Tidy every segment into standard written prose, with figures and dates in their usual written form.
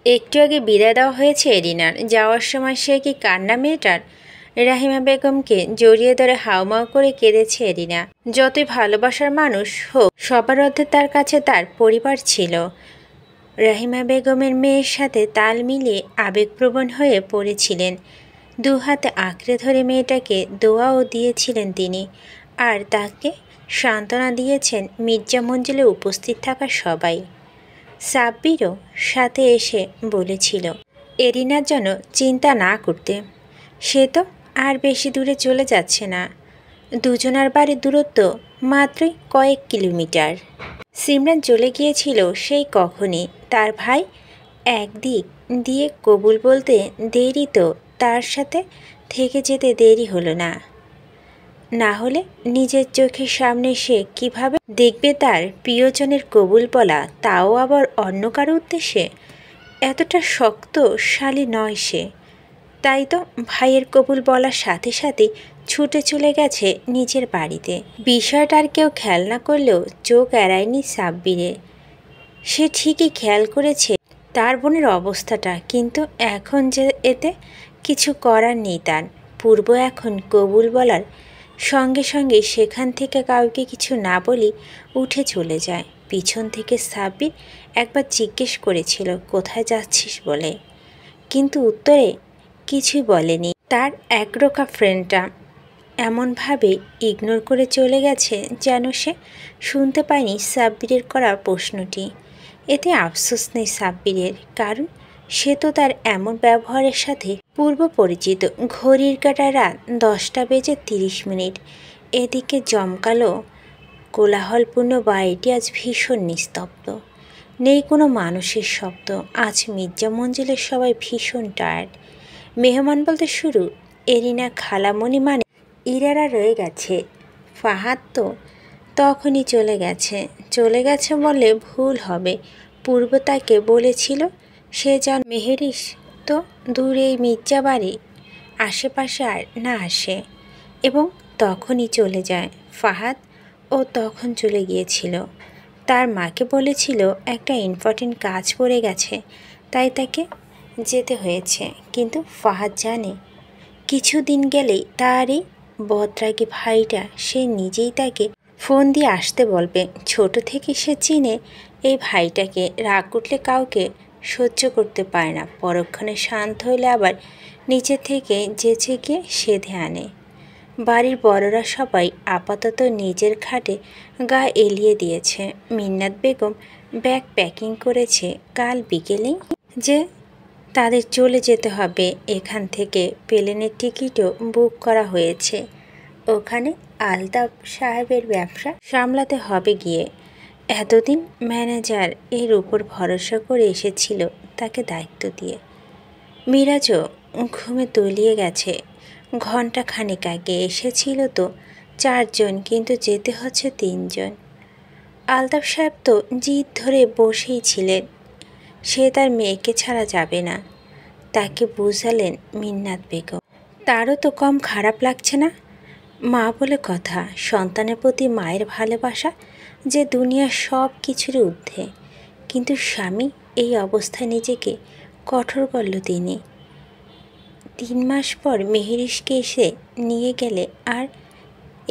একটু আগে বিদায় দেওয়া হয়েছে এরিনার। যাওয়ার সময় সে কি কান্না মেয়েটার। রাহিমা বেগমকে জড়িয়ে ধরে হাউমাউ করে কেঁদেছে এরিনা। যতই ভালোবাসার মানুষ হোক, সবার মধ্যে তার কাছে তার পরিবার ছিল। রাহিমা বেগমের মেয়ের সাথে তাল মিলিয়ে আবেগপ্রবণ হয়ে পড়েছিলেন। দু হাতে আঁকড়ে ধরে মেয়েটাকে দোয়াও দিয়েছিলেন তিনি, আর তাকে সান্ত্বনা দিয়েছেন মির্জা মঞ্জিলে উপস্থিত থাকা সবাই। সাব্বিরও সাথে এসে বলেছিল এরিনার জন্য চিন্তা না করতে। সে তো আর বেশি দূরে চলে যাচ্ছে না, দুজনার বাড়ির দূরত্ব মাত্রই কয়েক কিলোমিটার। সিমরান চলে গিয়েছিল সেই কখনই। তার ভাই একদিক দিয়ে কবুল বলতে দেরি, তো তার সাথে থেকে যেতে দেরি হলো না। না হলে নিজের চোখের সামনে সে কিভাবে দেখবে তার প্রিয়জনের কবুল বলা, তাও আবার অন্য কারো উদ্দেশ্যে। এতটা শক্তিশালী নয় সে। তাই তো ভাইয়ের কবুল বলার সাথে সাথে ছুটে চলে গেছে নিজের বাড়িতে। বিষয়টার কেউ খেয়াল না করলেও চোখ এড়ায়নি সাব্বিরে। সে ঠিকই খেয়াল করেছে তার বোনের অবস্থাটা, কিন্তু এখন যে এতে কিছু করার নেই তার। পূর্ব এখন কবুল বলার সঙ্গে সঙ্গে সেখান থেকে কাউকে কিছু না বলি উঠে চলে যায়। পিছন থেকে সাব্বির একবার জিজ্ঞেস করেছিল কোথায় যাচ্ছিস বলে, কিন্তু উত্তরে কিছুই বলেনি। তার একরোখা ফ্রেন্ডটা এমনভাবে ইগনোর করে চলে গেছে যেন সে শুনতে পায়নি সাব্বিরের করা প্রশ্নটি। এতে আফসোস নেই সাব্বিরের, কারণ সে তো তার এমন ব্যবহারের সাথে পূর্ব পরিচিত। ঘড়ির কাঁটায় রাত 10:30। এদিকে জমকালো কোলাহলপূর্ণ বাড়িটি আজ ভীষণ নিস্তব্ধ। নেই কোনো মানুষের শব্দ। আজ মির্জা মঞ্জিলের সবাই ভীষণ টায়ার্ড। মেহমান বলতে শুরু এরিনা, খালামণি, মানে ইরারা রয়ে গেছে। ফাহাদ তো তখনই চলে গেছে বললে ভুল হবে। পূর্ব তাকে বলেছিল সে যেন মেহেরিস তো দূরে এই মির্জা বাড়ি আশেপাশে আর না আসে, এবং তখনই চলে যায়। ফাহাদ ও তখন চলে গিয়েছিল। তার মাকে বলেছিল একটা ইম্পর্টেন্ট কাজ পড়ে গেছে, তাই তাকে যেতে হয়েছে। কিন্তু ফাহাদ জানে কিছুদিন গেলেই তার এই বদরাগী ভাইটা সে নিজেই তাকে ফোন দিয়ে আসতে বলবে। ছোট থেকে সে চিনে এই ভাইটাকে। রাগ উঠলে কাউকে সহ্য করতে পারে না, পরক্ষণে শান্ত হইলে আবার নিচে থেকে যেচে গিয়ে সেধে আনে। বাড়ির বড়রা সবাই আপাতত নিজের খাটে গা এলিয়ে দিয়েছে। মিন্নাত বেগম ব্যাগ প্যাকিং করেছে। কাল বিকেলেই যে তাদের চলে যেতে হবে এখান থেকে। প্লেনের টিকিটও বুক করা হয়েছে। ওখানে আলতাফ সাহেবের ব্যবসা সামলাতে হবে গিয়ে। এতদিন ম্যানেজার এর উপর ভরসা করে এসেছিল তাকে দায়িত্ব দিয়ে। মিরাজও ঘুমে তলিয়ে গেছে। ঘণ্টা খানেক আগে এসেছিল তো 4 জন, কিন্তু যেতে হচ্ছে 3 জন। আলতাফ সাহেব তো জিদ ধরে বসেই ছিলেন, সে তার মেয়েকে ছাড়া যাবে না। তাকে বুঝালেন মিন্নাত বেগম। তারও তো কম খারাপ লাগছে না। মা বলে কথা, সন্তানের প্রতি মায়ের ভালোবাসা যে দুনিয়ার সব কিছুর ঊর্ধ্বে। কিন্তু স্বামী এই অবস্থায় নিজেকে কঠোর করল তিনি। 3 মাস পর মেহেরিসকে এসে নিয়ে গেলে আর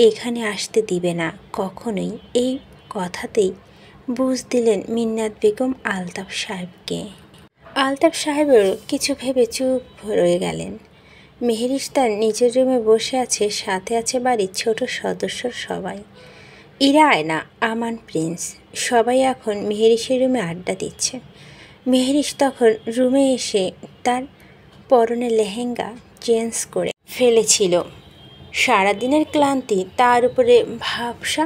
এখানে আসতে দিবে না কখনোই। এই কথাতেই বুঝ দিলেন মিন্নাত বেগম আলতাফ সাহেবকে। আলতাফ সাহেবেরও কিছু ভেবে চুপ রয়ে গেলেন। মেহেরিস তার নিজের রুমে বসে আছে, সাথে আছে বাড়ির ছোট সদস্য সবাই। ইরা, আয়না, আমান, প্রিন্স সবাই এখন মেহেরিসের রুমে আড্ডা দিচ্ছে। মেহেরিস তখন রুমে এসে তার পরনে লেহেঙ্গা চেঞ্জ করে ফেলেছিল। সারাদিনের ক্লান্তি তার উপরে ভাবসা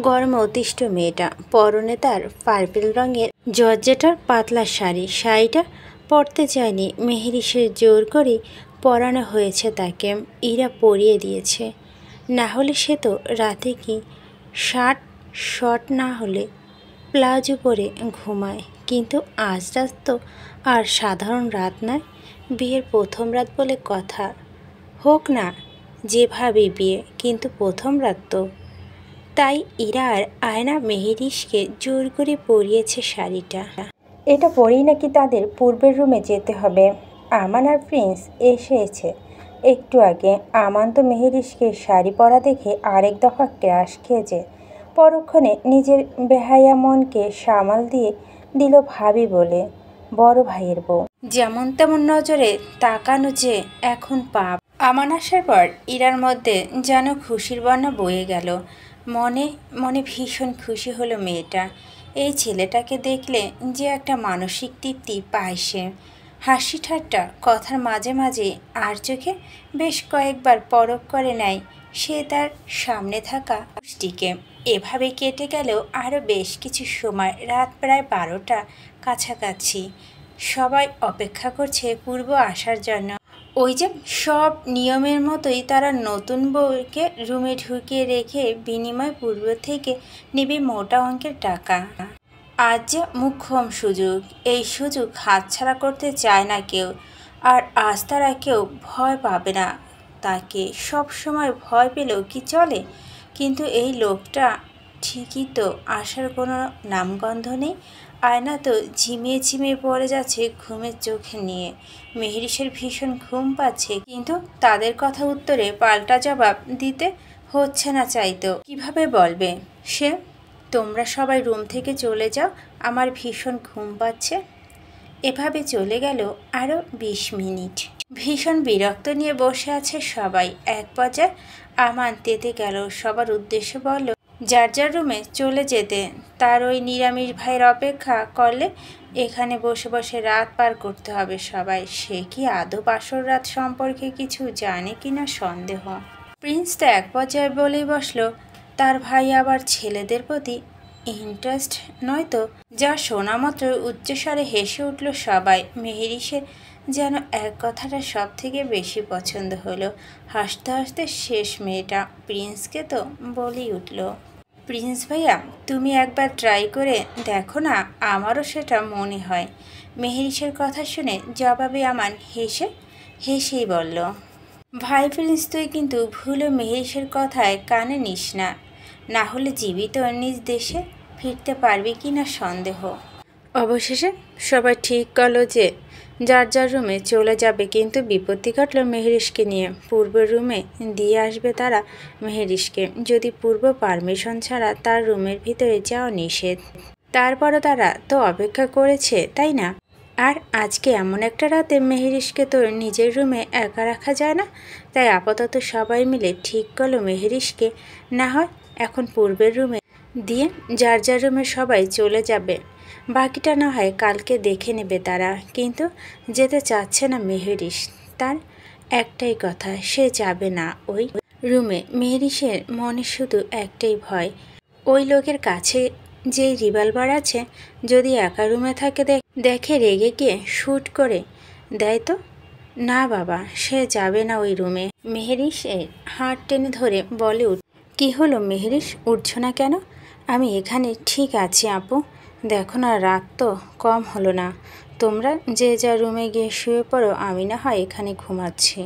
গরমে অতিষ্ঠ মেয়েটা। পরনে তার পার্পেল রঙের জর্জেটার পাতলা শাড়িটা পরতে চায়নি মেহেরিসের, জোর করে পরানো হয়েছে তাকে। ইরা পরিয়ে দিয়েছে। না হলে সে তো রাতে কি শার্ট শর্ট না হলে প্লাজো পরে ঘুমায়। কিন্তু আজ রাত তো আর সাধারণ রাত নয়, বিয়ের প্রথম রাত বলে কথা। হোক না যেভাবে বিয়ে, কিন্তু প্রথম রাত তো। তাই ইরা আর আয়না মেহেরিসকে জোর করে পরিয়েছে শাড়িটা। এটা পরেই নাকি তাদের পূর্বের রুমে যেতে হবে। আমান আর প্রিন্স এসেছে একটু আগে। আমান তো মেহেরিশকে শাড়ি পরা দেখে আরেক দফা ক্রাশ খেয়েছে। পরক্ষণে নিজের বেহায়া মনকে সামাল দিয়ে দিল ভাবি বলে বড় ভাইয়ের বউ। যেমন তেমন নজরে তাকানো যে এখন পাপ। আমান আসার পর ইরার মধ্যে যেন খুশির বন্যা বয়ে গেল। মনে মনে ভীষণ খুশি হলো মেয়েটা। এই ছেলেটাকে দেখলে যে একটা মানসিক তৃপ্তি পায় সে। হাসি ঠাট্টা কথার মাঝে মাঝে আর চোখে বেশ কয়েকবার পরখ করে নেয় সে তার সামনে থাকা পুষ্টিকে। এভাবে কেটে গেলেও আরও বেশ কিছু সময়। রাত প্রায় 12টা কাছাকাছি। সবাই অপেক্ষা করছে পূর্ব আসার জন্য। ওই যে সব নিয়মের মতোই তারা নতুন বউকে রুমে ঢুকিয়ে রেখে বিনিময় পূর্ব থেকে নেবে মোটা অঙ্কের টাকা। আজ যে মোক্ষম সুযোগ, এই সুযোগ হাতছাড়া করতে চায় না কেউ। আর আজ তারা কেউ ভয় পাবে না তাকে। সব সময় ভয় পেলেও কি চলে? কিন্তু এই লোকটা ঠিকই তো, আসার কোনো নামগন্ধ নেই। আয়না তো ঝিমিয়ে ঝিমিয়ে পড়ে যাচ্ছে ঘুমের চোখে নিয়ে। মেহেরিসের ভীষণ ঘুম পাচ্ছে, কিন্তু তাদের কথা উত্তরে পাল্টা জবাব দিতে হচ্ছে না চাইতো। কিভাবে বলবে সে, তোমরা সবাই রুম থেকে চলে যাও, আমার ভীষণ ঘুম পাচ্ছে। এভাবে চলে গেল আরও 20 মিনিট। ভীষণ বিরক্ত নিয়ে বসে আছে সবাই। এক পর্যায়ে আমান তেতে গেল, সবার উদ্দেশ্যে বলল যার যার রুমে চলে যেতে। তার ওই নিরামিষ ভাইয়ের অপেক্ষা করলে এখানে বসে বসে রাত পার করতে হবে সবাই। সে কি আদৌ বাসর রাত সম্পর্কে কিছু জানে কিনা সন্দেহ। প্রিন্স তো এক পর্যায়ে বলেই বসলো তার ভাই আবার ছেলেদের প্রতি ইন্টারেস্ট নয়তো। যা শোনা মাত্র উচ্চস্বরে হেসে উঠল সবাই। মেহেরিসের যেন এক কথাটা সব থেকে বেশি পছন্দ হলো। হাসতে হাসতে শেষ মেয়েটা। প্রিন্সকে তো বলেই উঠল, প্রিন্স ভাইয়া তুমি একবার ট্রাই করে দেখো না, আমারও সেটা মনে হয়। মেহেরিসের কথা শুনে জবাবে আমান হেসেই বলল, ভাই প্রিন্স তুই কিন্তু ভুলে মেহেরিসের কথায় কানে নিস না, না হলে জীবিত নিজ দেশে ফিরতে পারবি কি না সন্দেহ। অবশেষে সবাই ঠিক করলো যে যার যার রুমে চলে যাবে, কিন্তু বিপত্তি ঘটল মেহেরিসকে নিয়ে। পূর্বের রুমে দিয়ে আসবে তারা মেহেরিসকে, যদি পূর্ব পারমিশন ছাড়া তার রুমের ভিতরে যাওয়া নিষেধ। তারপরও তারা তো অপেক্ষা করেছে, তাই না? আর আজকে এমন একটা রাতে মেহেরিসকে তো নিজের রুমে একা রাখা যায় না। তাই আপাতত সবাই মিলে ঠিক করলো মেহেরিসকে না হয় এখন পূর্বের রুমে দিয়ে যার যার রুমে সবাই চলে যাবে, বাকিটা না হয় কালকে দেখে নেবে তারা। কিন্তু যেতে চাচ্ছে না মেহেরিস। তার একটাই কথা, সে যাবে না ওই রুমে। মেহেরিসের মনে শুধু একটাই ভয়, ওই লোকের কাছে যেই রিভলভার আছে, যদি একা রুমে থাকে দেখে রেগে গিয়ে শ্যুট করে দেয় তো। না বাবা, সে যাবে না ওই রুমে। মেহেরিসের হাত টেনে ধরে বলে কি হলো মেহেরিস, উঠছো না কেন? আমি এখানে ঠিক আছি আপু, দেখো না রাত তো কম হলো না। তোমরা যে যা রুমে গিয়ে শুয়ে পড়ো, আমি না হয় এখানে ঘুমাচ্ছি।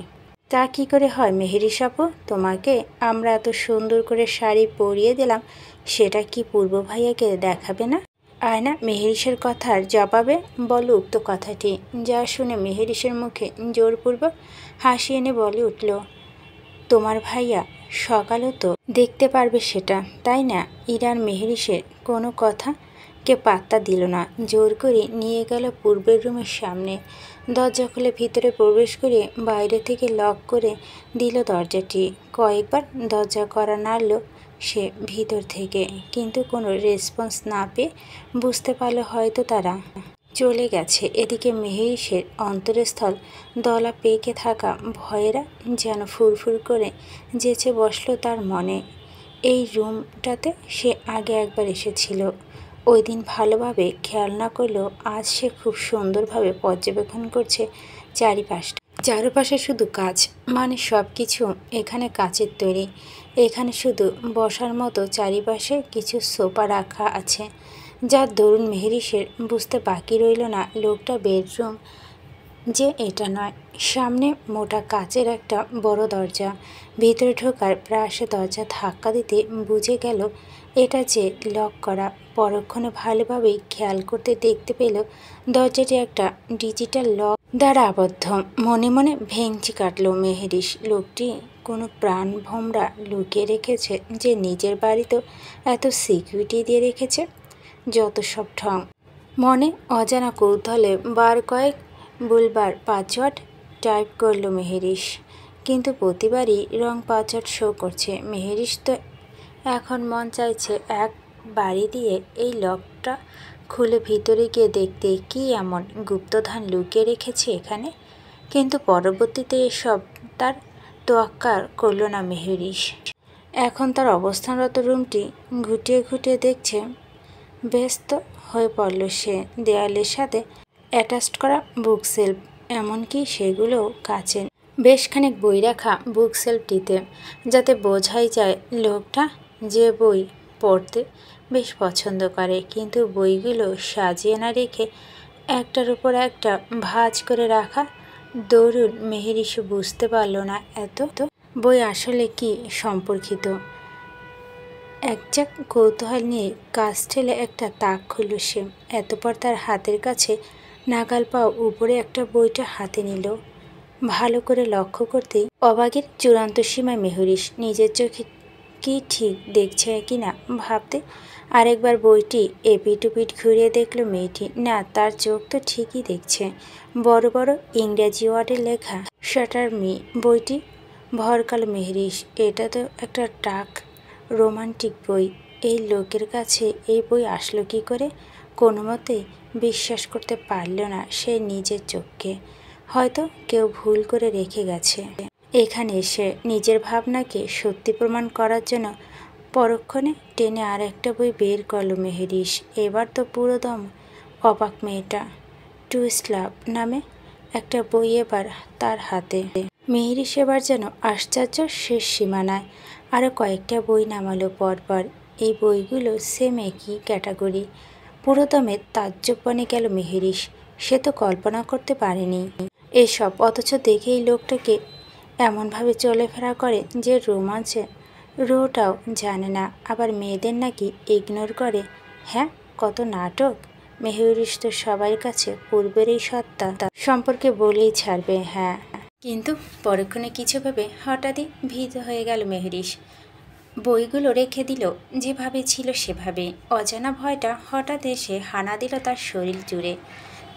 তা কি করে হয় মেহেরিস আপু, তোমাকে আমরা এত সুন্দর করে শাড়ি পরিয়ে দিলাম, সেটা কি পূর্ব ভাইয়াকে দেখাবে না? আয়না মেহেরিসের কথার জবাবে বলে উক্ত কথাটি। যা শুনে মেহেরিসের মুখে জোরপূর্বক হাসি এনে বলে উঠল, তোমার ভাইয়া সকালেও তো দেখতে পারবে সেটা, তাই না? ইরার মেহেরিসের কোনো কথাকে পাত্তা দিল না, জোর করে নিয়ে গেল পূর্বের রুমের সামনে। দরজা খুলে ভিতরে প্রবেশ করে বাইরে থেকে লক করে দিল দরজাটি। কয়েকবার দরজা কড়া নাড়ল সে ভিতর থেকে, কিন্তু কোনো রেসপন্স না পেয়ে বুঝতে পারল হয়তো তারা চলে গেছে। এদিকে মেহেরিসের অন্তরস্থল দলা পেকে থাকা ভয়েরা যেন ফুরফুর করে যেচে বসলো তার মনে। এই রুমটাতে সে আগে একবার এসেছিল, ওই দিন ভালোভাবে খেয়াল না করলেও আজ সে খুব সুন্দরভাবে পর্যবেক্ষণ করছে চারপাশে শুধু কাচ, মানে সব কিছু এখানে কাচের তৈরি। এখানে শুধু বসার মতো চারিপাশে কিছু সোফা রাখা আছে, যার দরুন মেহেরিসের বুঝতে বাকি রইল না লোকটা বেডরুম যে এটা নয়। সামনে মোটা কাচের একটা বড় দরজা। ভিতরে ঢোকার প্রায় দরজা ধাক্কা দিতে বুঝে গেল এটা যে লক করা। পরক্ষণে ভালোভাবেই খেয়াল করতে দেখতে পেল দরজাটি একটা ডিজিটাল লক দ্বারা আবদ্ধ। মনে মনে ভেঙচি কাটল মেহেরিশ। লোকটি কোনো প্রাণভোমরা লুকিয়ে রেখেছে যে নিজের বাড়িতেও এত সিকিউরিটি দিয়ে রেখেছে। যত সব ঢং। মনে অজানা কৌতূহলে বার কয়েক বুলবার পাসওয়ার্ড টাইপ করল মেহেরিশ, কিন্তু প্রতিবারই রং পাসওয়ার্ড শো করছে। মেহেরিশ তো এখন মন চাইছে এক বাড়ি দিয়ে এই লকটা খুলে ভিতরে গিয়ে দেখতে কি এমন গুপ্তধন লুকিয়ে রেখেছে এখানে। কিন্তু পরবর্তীতে এসব তার তোয়াক্কা করল না মেহেরিশ। এখন তার অবস্থানরত রুমটি ঘুটিয়ে ঘুটিয়ে দেখছে। ব্যস্ত হয়ে পড়ল সে। দেয়ালের সাথে অ্যাটাচড করা বুক সেলফ, এমনকি সেগুলোও কাচের। বেশ খানিক বই রাখা বুক সেলফটিতে, যাতে বোঝাই যায় লোকটা যে বই পড়তে বেশ পছন্দ করে। কিন্তু বইগুলো সাজিয়ে না রেখে একটার উপর একটা ভাঁজ করে রাখা দরুন মেহেরিশ বুঝতে পারল না এত বই আসলে কি সম্পর্কিত। একজাক কৌতূহল নিয়ে কাজ ঠেলে একটা তাক খুলল সে। এতপর তার হাতের কাছে নাগাল পাও উপরে একটা বইটা হাতে নিল। ভালো করে লক্ষ্য করতেই অবাকের চূড়ান্ত সীমায় মেহেরিশ। নিজের চোখে কি ঠিক দেখছে কিনা ভাবতে আরেকবার বইটি এপিটুপিট ঘুরিয়ে দেখল মেয়েটি। না, তার চোখ তো ঠিকই দেখছে। বড় বড় ইংরেজি ওয়ার্ডে লেখা শাটার মি। বইটি ভরকাল মেহেরিশ। এটা তো একটা ডার্ক রোমান্টিক বই। এই লোকের কাছে এই বই আসলো কী করে? কোনো মতেই বিশ্বাস করতে পারল না সে নিজের চোখকে। হয়তো কেউ ভুল করে রেখে গেছে এখানে। এসে নিজের ভাবনাকে সত্যি প্রমাণ করার জন্য পরক্ষণে টেনে আর একটা বই বের করল মেহেরিশ। এবার তো পুরোদম অবাক মেয়েটা। টুইস্ট লাভ নামে একটা বই এবার তার হাতে। মেহেরিশ এবার যেন আশ্চর্য শেষ সীমানায়। আরও কয়েকটা বই নামালো পরপর। এই বইগুলো সেম একই ক্যাটাগরি। পুরোদমে তাজ্জব বনে গেল মেহেরিশ। সে তো কল্পনা করতে পারেনি এসব, অথচ দেখে এই লোকটাকে এমনভাবে চলাফেরা করে যে রোমাঞ্চে রোটাও জানে না, আবার মেয়েদের নাকি ইগনোর করে। হ্যাঁ, কত নাটক! মেহেরিশ তো সবার কাছে পূর্বের এই সত্তা সম্পর্কে বলেই ছাড়বে। হ্যাঁ, কিন্তু পরক্ষণে কিছু ভেবে হঠাৎই ভীত হয়ে গেল মেহেরিশ। বইগুলো রেখে দিল যেভাবে ছিল সেভাবে। অজানা ভয়টা হঠাৎ এসে হানা দিল তার শরীর জুড়ে।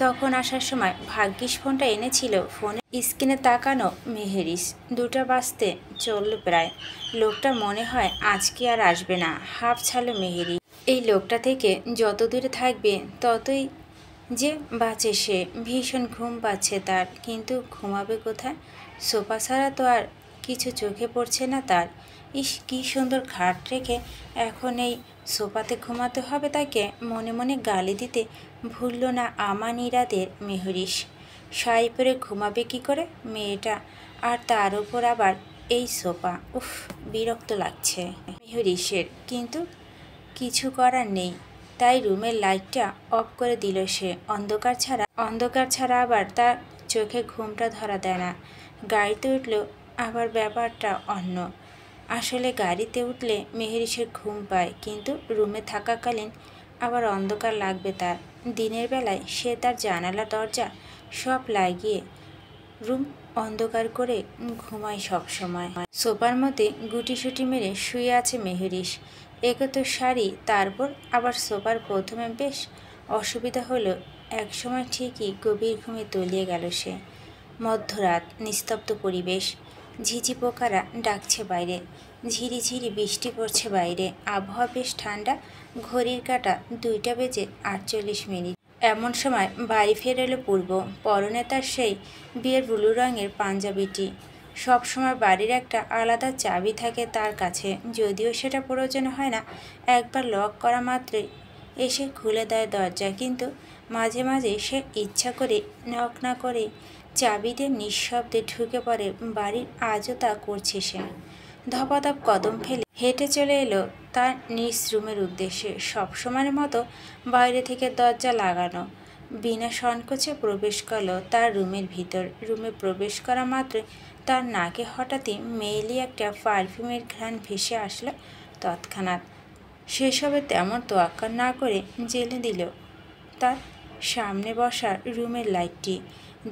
তখন আসার সময় ভাগ্যিস ফোনটা এনেছিল। ফোনের স্ক্রিনে তাকানো মেহেরিশ। 2টা বাজতে চলল প্রায়। লোকটা মনে হয় আজকে আর আসবে না, হাঁপ ছাড়ল মেহেরিশ। এই লোকটা থেকে যত দূরে থাকবে ততই যে বাঁচে সে। ভীষণ ঘুম পাচ্ছে তার, কিন্তু ঘুমাবে কোথায়? সোফা ছাড়া তো আর কিছু চোখে পড়ছে না তার। ইস, কী সুন্দর খাট রেখে এখন এই সোফাতে ঘুমাতে হবে তাকে। মনে মনে গালি দিতে ভুলল না আমানিরাদের মেহেরিশ। শাড়ি পরে ঘুমাবে কি করে মেয়েটা, আর তার উপর আবার এই সোফা। উফ, বিরক্ত লাগছে মেহেরিশের, কিন্তু কিছু করার নেই। তাই রুমের লাইটটা অফ করে দিল সে। অন্ধকার ছাড়া আবার তার চোখে ঘুমটা ধরা দেয় না। গাড়িতে উঠল আবার ব্যাপারটা অন্য। আসলে গাড়িতে উঠলে মেহেরিশের ঘুম পায়, কিন্তু রুমে থাকাকালীন আবার অন্ধকার লাগবে তার। দিনের বেলায় সে তার জানালা দরজা সব লাগিয়ে রুম অন্ধকার করে ঘুমায় সব সময়। সোফার মধ্যে গুটিসুটি মেরে শুয়ে আছে মেহেরিশ। একে তো শাড়ি, তারপর আবার সোফার। প্রথমে বেশ অসুবিধা হলো, একসময় ঠিকই গভীর ঘুমে তলিয়ে গেল সে। মধ্যরাত, নিস্তব্ধ পরিবেশ। ঝিঝি পোকারা ডাকছে বাইরে, ঝিরিঝিরি বৃষ্টি পড়ছে বাইরে। আবহাওয়া বেশ ঠান্ডা। ঘড়ির কাঁটা 2টা বেজে 48 মিনিট। এমন সময় বাড়ি ফিরে এলো পূর্ব। পরনে তার সেই বিয়ের ব্লু রঙের পাঞ্জাবিটি। সবসময় বাড়ির একটা আলাদা চাবি থাকে তার কাছে, যদিও সেটা প্রয়োজন হয় না। একবার লক করা মাত্রই এসে খুলে দেয় দরজা, কিন্তু মাঝে মাঝে সে ইচ্ছা করে নক না করে চাবি দিয়ে নিঃশব্দে ঢুকে পড়ে বাড়ির। আজও তা করছে সে। ধপাধপ কদম ফেলে হেঁটে চলে এলো তার নিজ রুমের উদ্দেশ্যে। সবসময়ের মতো বাইরে থেকে দরজা লাগানো। বিনা সংকোচে প্রবেশ করলো তার রুমের ভিতর। রুমে প্রবেশ করা মাত্রই তার নাকে হঠাৎই মেয়েলি একটা পারফিউমের ঘ্রাণ ভেসে আসলো তৎক্ষণাৎ। সেসবে তেমন তোয়াক্কা না করে জ্বেলে দিল তার সামনে বসা রুমের লাইটটি।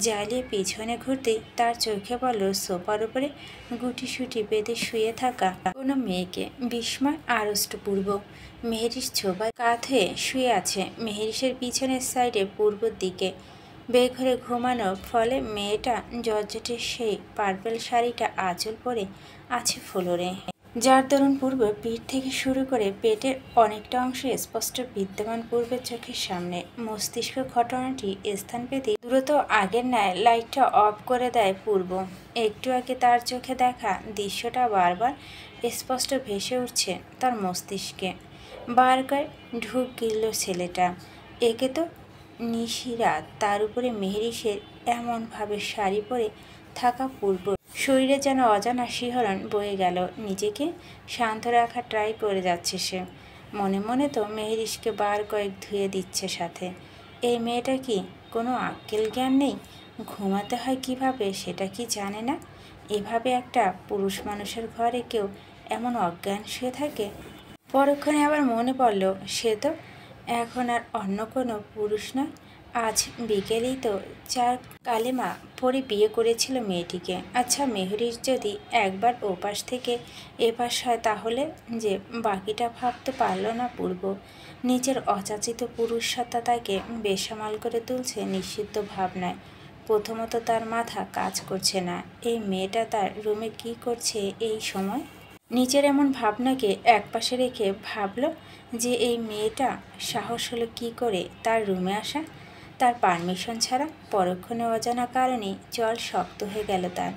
জ্বালিয়ে পিছনে ঘুরতেই তার চোখে পড়ল সোফার উপরে গুটিসুটি বেঁধে শুয়ে থাকা কোনো মেয়েকে। বিস্ময় আড়ষ্টপূর্ব। মেহেরিস ছোবায় কাত হয়ে শুয়ে আছে মেহেরিসের পিছনের সাইডে পূর্বর দিকে। বেঘরে ঘুমানোর ফলে মেয়েটা জর্জেটের সেই পার্পেল শাড়িটা আঁচল পরে আছে ফ্লোরে, যার দরুন পূর্ব পিঠ থেকে শুরু করে পেটের অনেকটা অংশ স্পষ্ট বিদ্যমান পূর্বের চোখের সামনে। মস্তিষ্ক ঘটনাটি স্থান পেতে দ্রুত আগের ন্যায় লাইটটা অফ করে দেয় পূর্ব। একটু আগে তার চোখে দেখা দৃশ্যটা বারবার স্পষ্ট ভেসে উঠছে তার মস্তিষ্কে। বারবার ঢুক গিলল ছেলেটা। একে তো নিশিরাত, তার উপরে মেহেরিসের এমনভাবে শাড়ি পরে থাকা পূর্ব। শরীরে যেন অজানা শিহরণ বয়ে গেল। নিজেকে শান্ত রাখার ট্রাই করে যাচ্ছে সে। মনে মনে তো মেহেরিসকে বার কয়েক ধুয়ে দিচ্ছে সাথে। এই মেয়েটা কি কোনো আক্কেল জ্ঞান নেই? ঘুমাতে হয় কিভাবে সেটা কি জানে না? এভাবে একটা পুরুষ মানুষের ঘরে কেউ এমন অজ্ঞান শুয়ে থাকে? পরক্ষণে আবার মনে পড়ল সে তো এখন আর অন্য কোনো পুরুষ নয়। আজ বিকেলেই তো 4 কালেমা পড়ে বিয়ে করেছিল মেয়েটিকে। আচ্ছা, মেহরির যদি একবার ওপাশ থেকে এপাশ হয় তাহলে যে বাকিটা ভাবতে পারল না পূর্ব। নিজের অযাচিত পুরুষ সত্তা তাকে বেসামাল করে তুলছে নিষিদ্ধ ভাবনায়। প্রথমত তার মাথা কাজ করছে না। এই মেয়েটা তার রুমে কি করছে এই সময়? নিজের এমন ভাবনাকে একপাশে রেখে ভাবল যে এই মেয়েটা সাহস হলো কী করে তার রুমে আসা তার পারমিশন ছাড়া। পরক্ষণে অজানা কারণেই জল শক্ত হয়ে গেল তার।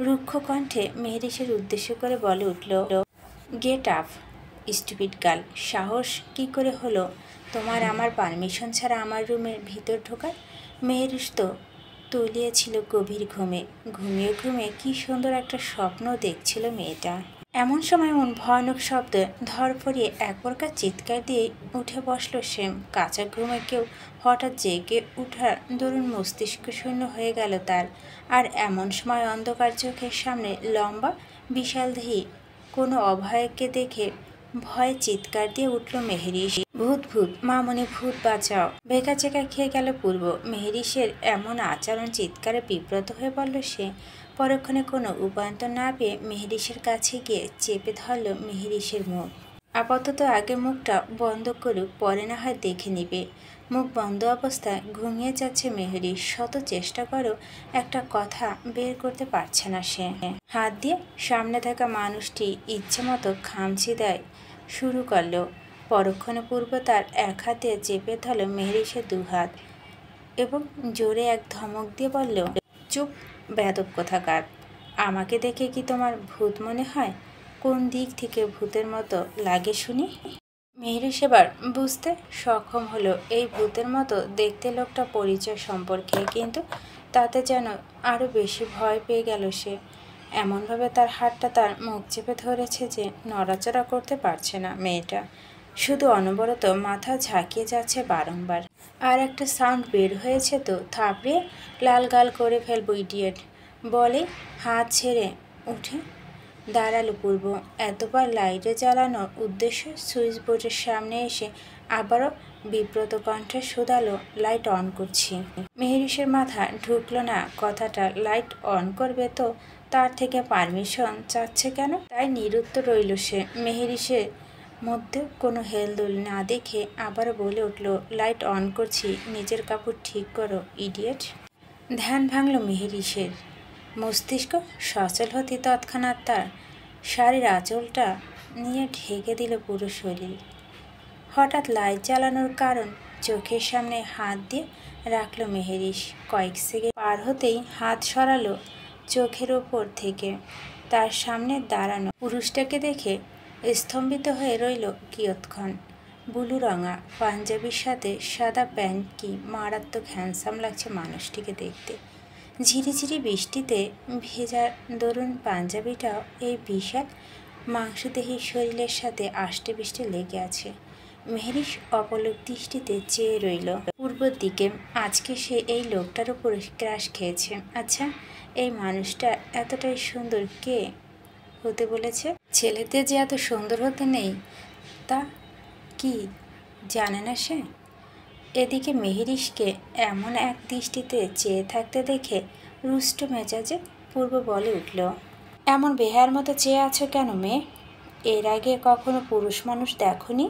রুক্ষ কণ্ঠে মেহেরিসের উদ্দেশ্য করে বলে উঠল, গেট আপ স্টুপিড গার্ল। সাহস কি করে হলো তোমার আমার পারমিশন ছাড়া আমার রুমের ভিতর ঢোকার? মেহেরিস তো তলিয়েছিল গভীর ঘুমে। ঘুমিয়ে ঘুমিয়ে কি সুন্দর একটা স্বপ্ন দেখছিল মেয়েটা। এমন সময় এমন ভয়ানক শব্দে ধরফড়িয়ে এক প্রকার চিৎকার দিয়ে উঠে বসল সে। কাঁচা ঘুমে কেউ হঠাৎ জেগে উঠার দরুন মস্তিষ্ক শূন্য হয়ে গেল তার। আর এমন সময় অন্ধকার চোখের সামনে লম্বা বিশালদেহী কোনো অভয়কে দেখে ভয়ে চিৎকার দিয়ে উঠল মেহেরিস। ভূত ভূত, মামনি ভূত বাঁচাও! বেকাচেকা খেয়ে গেল পূর্ব। মেহেরিসের এমন আচরণ চিৎকারে বিব্রত হয়ে পড়ল সে। পরক্ষণে কোনো উপায়ন্তর না পেয়ে মেহেরিসের কাছে গিয়ে চেপে ধরল মেহেরিসের মুখ। আপাতত আগে মুখটা বন্ধ করুক, পরে না হয় দেখে নিবে। মুখ বন্ধ অবস্থায় ঘুমিয়ে যাচ্ছে মেহেরিস। শত চেষ্টা করেও একটা কথা বের করতে পারছে না সে। হাত দিয়ে সামনে থাকা মানুষটি ইচ্ছে মতো খামচি দেয় শুরু করলো। পরক্ষণে পূর্ব তার এক হাতে চেপে ধরল মেহেরিসের 2 হাত এবং জোরে এক ধমক দিয়ে বলল, চুপ বেয়াদব কোথাকার! আমাকে দেখে কি তোমার ভূত মনে হয়? কোন দিক থেকে ভূতের মতো লাগে শুনি? মেহেরিস এবার বুঝতে সক্ষম হলো এই ভূতের মতো দেখতে লোকটা পরিচয় সম্পর্কে, কিন্তু তাতে যেন আরও বেশি ভয় পেয়ে গেল সে। এমনভাবে তার হাতটা তার মুখ চেপে ধরেছে যে নড়াচড়া করতে পারছে না মেয়েটা। শুধু অনবরত মাথা ঝাঁকিয়ে যাচ্ছে বারংবার। আর একটা সাউন্ড বের হয়েছে তো থাপড়িয়ে লাল গাল করে ফেলবো ইডিয়েট বলে হাত ছেড়ে উঠে দাঁড়ালো পূর্ব। এতবার লাইটে জ্বালানোর উদ্দেশ্য সুইচ বোর্ডের সামনে এসে আবারও বিব্রত কণ্ঠে শুধালো, লাইট অন করছি। মেহেরিসের মাথা ঢুকলো না কথাটা। লাইট অন করবে তো তার থেকে পারমিশন চাচ্ছে কেন? তাই নিরুত্তর রইল সে। মেহেরিসের মধ্যে কোনো হেলদোল না দেখে আবার বলে উঠল, লাইট অন করছি, নিজের কাপড় ঠিক করো ইডিয়েট। ধ্যান ভাঙল মেহেরিসের। মস্তিষ্ক সচল হতে তৎক্ষণাৎ তার শাড়ির আঁচলটা নিয়ে ঢেকে দিল পুরো শরীর। হঠাৎ লাইট জ্বালানোর কারণ চোখের সামনে হাত দিয়ে রাখল মেহেরিস। কয়েক সেকেন্ড পার হতেই হাত সরালো চোখের ওপর থেকে। তার সামনে দাঁড়ানো পুরুষটাকে দেখে স্তম্ভিত হয়ে রইল কিয়ৎক্ষণ। ব্লু রঙা পাঞ্জাবির সাথে সাদা প্যান্ট, কি মারাত্মক হ্যান্ডসাম লাগছে মানুষটিকে দেখতে। ঝিরিঝিরি বৃষ্টিতে ভেজার দরুন পাঞ্জাবিটাও এই বিশাল মাংসদেহী শরীরের সাথে আষ্টে পৃষ্ঠে লেগে আছে। মেহেরিস অপলক দৃষ্টিতে চেয়ে রইল পূর্বর দিকে। আজকে সে এই লোকটার উপর ক্রাশ খেয়েছে। আচ্ছা, এই মানুষটা এতটাই সুন্দর কে হতে বলেছে? ছেলেদের যে এত সুন্দর হতে নেই তা কি জানে না সে? এদিকে মেহেরিশকে এমন এক দৃষ্টিতে চেয়ে থাকতে দেখে রুষ্ট মেজাজে পূর্ব বলে উঠল, এমন বেহার মতো চেয়ে আছো কেন মেয়ে? এর আগে কখনো পুরুষ মানুষ দেখনি?